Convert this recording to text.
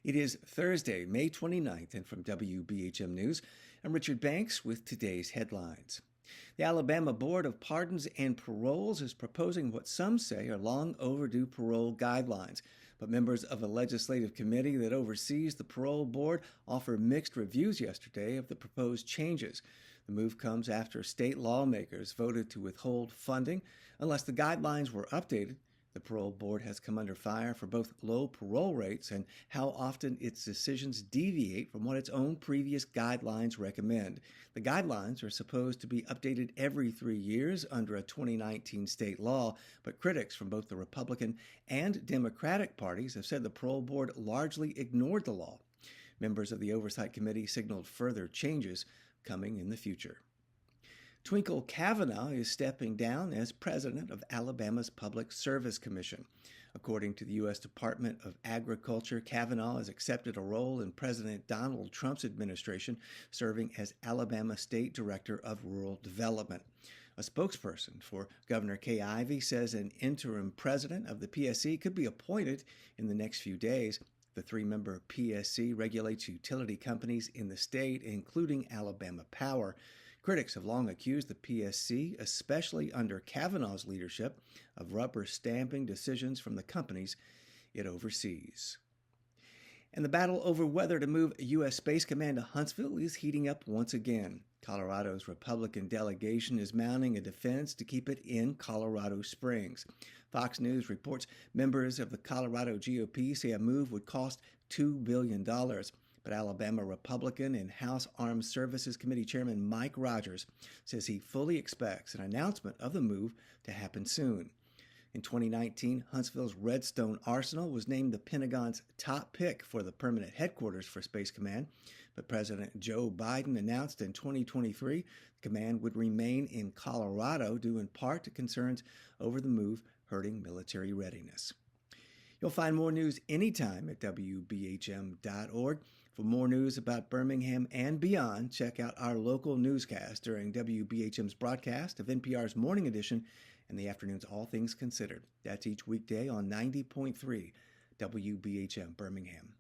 It is Thursday, May 29th, and from WBHM News, I'm Richard Banks with today's headlines. The Alabama Board of Pardons and Paroles is proposing what some say are long overdue parole guidelines, but members of a legislative committee that oversees the parole board offer mixed reviews yesterday of the proposed changes. The move comes after state lawmakers voted to withhold funding unless the guidelines were updated. The parole board has come under fire for both low parole rates and how often its decisions deviate from what its own previous guidelines recommend. The guidelines are supposed to be updated every 3 years under a 2019 state law, but critics from both the Republican and Democratic parties have said the parole board largely ignored the law. Members of the Oversight Committee signaled further changes coming in the future. Twinkle Cavanaugh is stepping down as president of Alabama's Public Service Commission. According to the U.S. Department of Agriculture, Cavanaugh has accepted a role in President Donald Trump's administration, serving as Alabama State Director of Rural Development. A spokesperson for Governor Kay Ivey says an interim president of the PSC could be appointed in the next few days. The three-member PSC regulates utility companies in the state, including Alabama Power. Critics have long accused the PSC, especially under Cavanaugh's leadership, of rubber stamping decisions from the companies it oversees. And the battle over whether to move U.S. Space Command to Huntsville is heating up once again. Colorado's Republican delegation is mounting a defense to keep it in Colorado Springs. Fox News reports members of the Colorado GOP say a move would cost $2 billion. But Alabama Republican and House Armed Services Committee Chairman Mike Rogers says he fully expects an announcement of the move to happen soon. In 2019, Huntsville's Redstone Arsenal was named the Pentagon's top pick for the permanent headquarters for Space Command, but President Joe Biden announced in 2023 the command would remain in Colorado due in part to concerns over the move hurting military readiness. You'll find more news anytime at WBHM.org. For more news about Birmingham and beyond, check out our local newscast during WBHM's broadcast of NPR's Morning Edition and the afternoon's All Things Considered. That's each weekday on 90.3 WBHM Birmingham.